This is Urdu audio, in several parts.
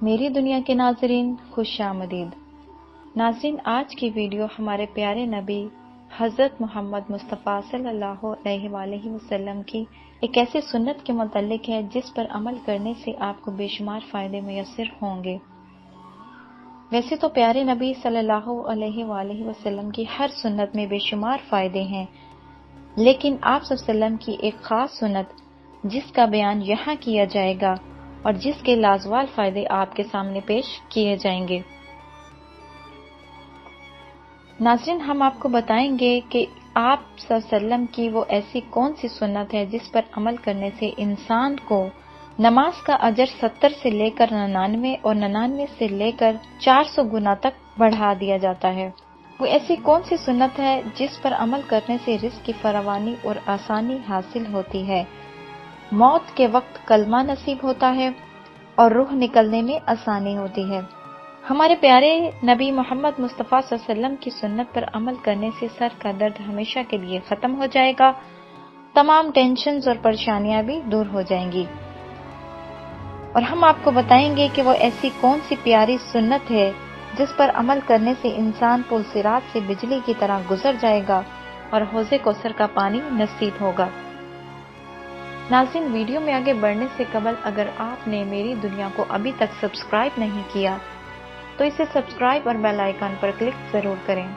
میری دنیا کے ناظرین خوش آمدید۔ ناظرین، آج کی ویڈیو ہمارے پیارے نبی حضرت محمد مصطفیٰ صلی اللہ علیہ وآلہ وسلم کی ایک ایسی سنت کے متعلق ہے جس پر عمل کرنے سے آپ کو بے شمار فائدے میسر ہوں گے۔ ویسے تو پیارے نبی صلی اللہ علیہ وآلہ وسلم کی ہر سنت میں بے شمار فائدے ہیں، لیکن آپ صلی اللہ علیہ وسلم کی ایک خاص سنت جس کا بیان یہاں کیا جائے گا اور جس کے لازوال فائدے آپ کے سامنے پیش کیے جائیں گے۔ ناظرین، ہم آپ کو بتائیں گے کہ آپ صلی اللہ علیہ وسلم کی وہ ایسی کون سی سنت ہے جس پر عمل کرنے سے انسان کو نماز کا اجر 70 سے لے کر 99 اور 99 سے لے کر 400 گنا تک بڑھا دیا جاتا ہے۔ وہ ایسی کون سی سنت ہے جس پر عمل کرنے سے رزق کی فراوانی اور آسانی حاصل ہوتی ہے، موت کے وقت کلمہ نصیب ہوتا ہے اور روح نکلنے میں آسانی ہوتی ہے۔ ہمارے پیارے نبی محمد مصطفیٰ صلی اللہ علیہ وسلم کی سنت پر عمل کرنے سے سر کا درد ہمیشہ کے لیے ختم ہو جائے گا، تمام ٹینشنز اور پریشانیاں بھی دور ہو جائیں گی۔ اور ہم آپ کو بتائیں گے کہ وہ ایسی کون سی پیاری سنت ہے جس پر عمل کرنے سے انسان پل صراط سے بجلی کی طرح گزر جائے گا اور حوض کوثر کا پانی نصیب ہوگا۔ ناظرین، ویڈیو میں آگے بڑھنے سے قبل اگر آپ نے میری دنیا کو ابھی تک سبسکرائب نہیں کیا تو اسے سبسکرائب اور بیل آئیکن پر کلک ضرور کریں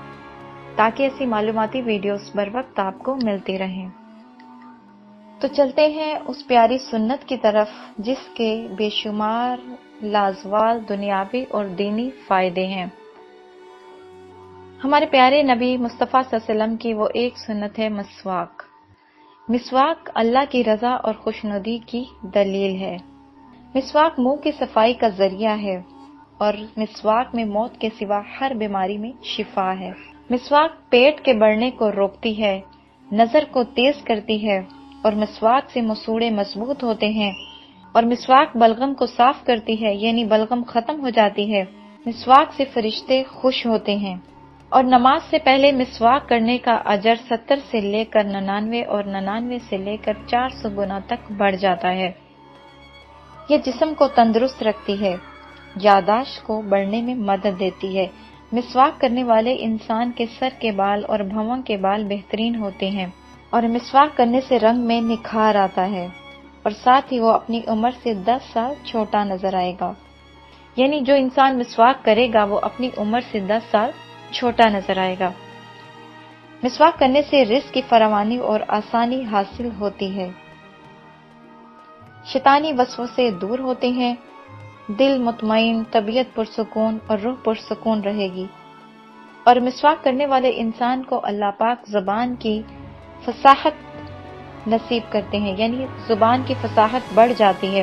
تاکہ ایسی معلوماتی ویڈیوز بر وقت آپ کو ملتی رہیں۔ تو چلتے ہیں اس پیاری سنت کی طرف جس کے بے شمار لازوال دنیاوی اور دینی فائدے ہیں۔ ہمارے پیارے نبی مصطفیٰ صلی اللہ علیہ وسلم کی وہ ایک سنت ہے مسواک۔ مسواک اللہ کی رضا اور خوشنودی کی دلیل ہے۔ مسواک منہ کی صفائی کا ذریعہ ہے اور مسواک میں موت کے سوا ہر بیماری میں شفا ہے۔ مسواک پیٹ کے بڑھنے کو روکتی ہے، نظر کو تیز کرتی ہے اور مسواک سے مسوڑے مضبوط ہوتے ہیں، اور مسواک بلغم کو صاف کرتی ہے، یعنی بلغم ختم ہو جاتی ہے۔ مسواک سے فرشتے خوش ہوتے ہیں اور نماز سے پہلے مسواک کرنے کا اجر 70 سے لے کر 99 اور 99 سے لے کر 400 گنا تک بڑھ جاتا ہے۔ یہ جسم کو تندرست رکھتی ہے، یادداشت کو بڑھنے میں مدد دیتی ہے۔ مسواک کرنے والے انسان کے سر کے بال اور بھووں کے بال بہترین ہوتے ہیں اور مسواک کرنے سے رنگ میں نکھار آتا ہے اور ساتھ ہی وہ اپنی عمر سے 10 سال چھوٹا نظر آئے گا، یعنی جو انسان مسواک کرے گا وہ اپنی عمر سے 10 سال چھوٹا نظر آئے گا۔ مسواک کرنے سے رزق کی فراوانی اور آسانی حاصل ہوتی ہے، شیطانی وسوسے دور ہوتے ہیں، دل مطمئن، طبیعت پرسکون اور روح پرسکون رہے گی، اور مسواک کرنے والے انسان کو اللہ پاک زبان کی فصاحت نصیب کرتے ہیں، یعنی زبان کی فصاحت بڑھ جاتی ہے،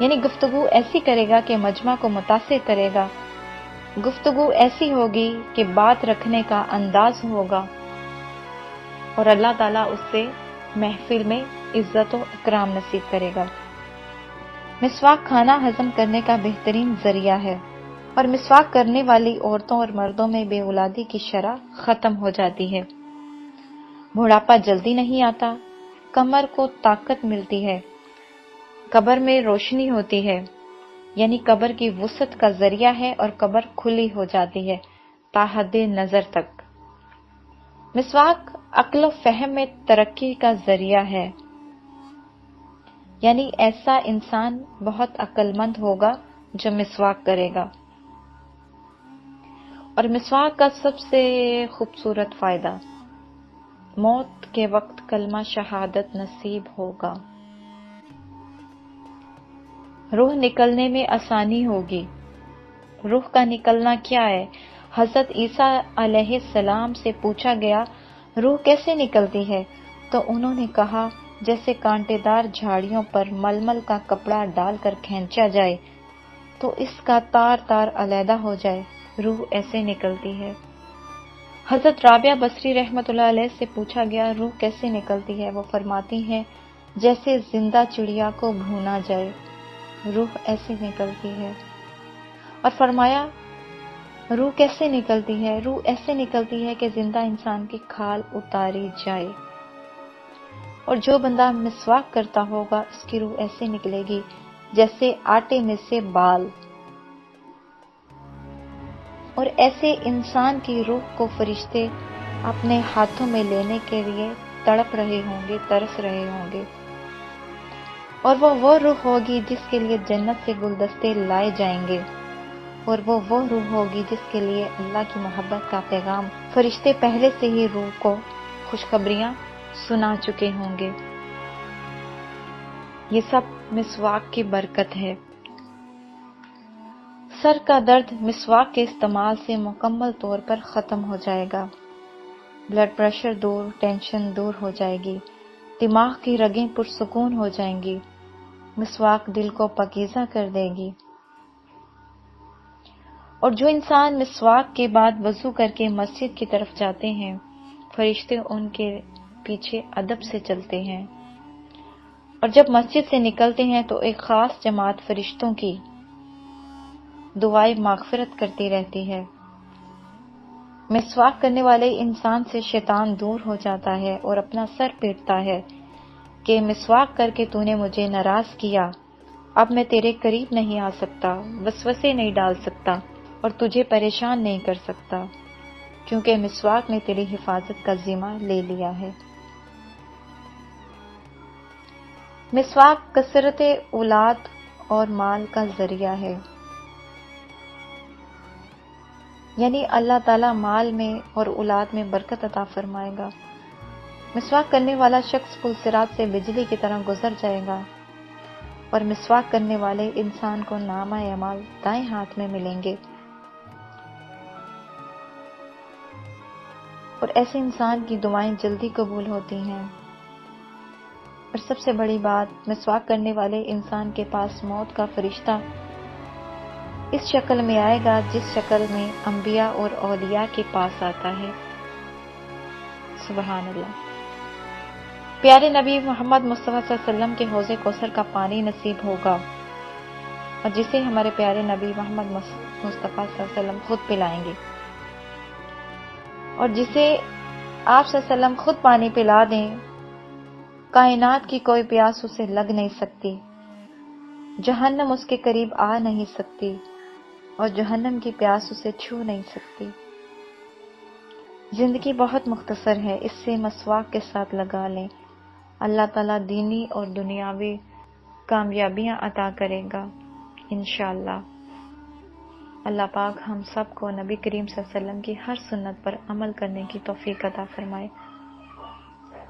یعنی گفتگو ایسی کرے گا کہ مجمع کو متاثر کرے گا، گفتگو ایسی ہوگی کہ بات رکھنے کا انداز ہوگا اور اللہ تعالیٰ اس سے محفل میں عزت و اکرام نصیب کرے گا۔ مسواک کھانا ہضم کرنے کا بہترین ذریعہ ہے اور مسواک کرنے والی عورتوں اور مردوں میں بے اولادی کی شرح ختم ہو جاتی ہے، بڑھاپا جلدی نہیں آتا، کمر کو طاقت ملتی ہے، قبر میں روشنی ہوتی ہے، یعنی قبر کی وسعت کا ذریعہ ہے اور قبر کھلی ہو جاتی ہے تا حد نظر تک۔ مسواک عقل و فہم میں ترقی کا ذریعہ ہے، یعنی ایسا انسان بہت عقل مند ہوگا جو مسواک کرے گا۔ اور مسواک کا سب سے خوبصورت فائدہ، موت کے وقت کلمہ شہادت نصیب ہوگا، روح نکلنے میں آسانی ہوگی۔ روح کا نکلنا کیا ہے؟ حضرت عیسیٰ علیہ السلام سے پوچھا گیا روح کیسے نکلتی ہے تو انہوں نے کہا جیسے کانٹے دار جھاڑیوں پر ململ کا کپڑا ڈال کر کھینچا جائے تو اس کا تار تار علیحدہ ہو جائے، روح ایسے نکلتی ہے۔ حضرت رابعہ بصری رحمۃ اللہ علیہ سے پوچھا گیا روح کیسے نکلتی ہے، وہ فرماتی ہیں جیسے زندہ چڑیا کو بھونا جائے، روح ایسے نکلتی ہے۔ اور فرمایا روح کیسے نکلتی ہے؟ روح ایسے نکلتی ہے کہ زندہ انسان کی کھال اتاری جائے، اور جو بندہ مسواک کرتا ہوگا اس کی روح ایسے نکلے گی جیسے آٹے میں سے بال، اور ایسے انسان کی روح کو فرشتے اپنے ہاتھوں میں لینے کے لیے تڑپ رہے ہوں گے، ترس رہے ہوں گے، اور وہ روح ہوگی جس کے لیے جنت سے گلدستے لائے جائیں گے، اور وہ روح ہوگی جس کے لیے اللہ کی محبت کا پیغام فرشتے پہلے سے ہی روح کو خوشخبریاں سنا چکے ہوں گے۔ یہ سب مسواک کی برکت ہے۔ سر کا درد مسواک کے استعمال سے مکمل طور پر ختم ہو جائے گا، بلڈ پریشر دور، ٹینشن دور ہو جائے گی، دماغ کی رگیں پرسکون ہو جائیں گی، مسواک دل کو پاکیزہ کر دے گی۔ اور جو انسان مسواک کے بعد وضو کر کے مسجد کی طرف جاتے ہیں، فرشتے ان کے پیچھے ادب سے چلتے ہیں، اور جب مسجد سے نکلتے ہیں تو ایک خاص جماعت فرشتوں کی دعائیں مغفرت کرتی رہتی ہے۔ مسواک کرنے والے انسان سے شیطان دور ہو جاتا ہے اور اپنا سر پیٹتا ہے کہ مسواک کر کے تو نے مجھے ناراض کیا، اب میں تیرے قریب نہیں آ سکتا، وسوسے نہیں ڈال سکتا اور تجھے پریشان نہیں کر سکتا، کیونکہ مسواک نے تیری حفاظت کا ذمہ لے لیا ہے۔ مسواک کثرت اولاد اور مال کا ذریعہ ہے، یعنی اللہ تعالیٰ مال میں اور اولاد میں برکت عطا فرمائے گا۔ مسواک کرنے والا شخص پل صراط سے بجلی کی طرح گزر جائے گا، اور مسواک کرنے والے انسان کو نامہ اعمال دائیں ہاتھ میں ملیں گے، اور ایسے انسان کی دعائیں جلدی قبول ہوتی ہیں۔ اور سب سے بڑی بات، مسواک کرنے والے انسان کے پاس موت کا فرشتہ اس شکل میں آئے گا جس شکل میں انبیاء اور اولیاء کے پاس آتا ہے۔ سبحان اللہ۔ پیارے نبی محمد مصطفیٰ صلی اللہ علیہ وسلم کے حوض کوثر کا پانی نصیب ہوگا، اور جسے ہمارے پیارے نبی محمد مصطفیٰ صلی اللہ علیہ وسلم خود پلائیں گے، اور جسے آپ صلی اللہ علیہ وسلم خود پانی پلا دیں، کائنات کی کوئی پیاس اسے لگ نہیں سکتی، جہنم اس کے قریب آ نہیں سکتی، اور جہنم کی پیاس اسے چھو نہیں سکتی۔ زندگی بہت مختصر ہے، اس سے مسواک کے ساتھ لگا لیں۔ اللہ تعالیٰ دینی اور دنیاوی کامیابیاں عطا کرے گا انشاءاللہ۔ اللہ پاک ہم سب کو نبی کریم صلی اللہ علیہ وسلم کی ہر سنت پر عمل کرنے کی توفیق عطا فرمائے۔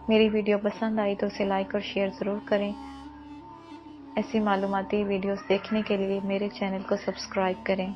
میری ویڈیو پسند آئی تو اسے لائک اور شیئر ضرور کریں۔ ایسی معلوماتی ویڈیوز دیکھنے کے لیے میرے چینل کو سبسکرائب کریں۔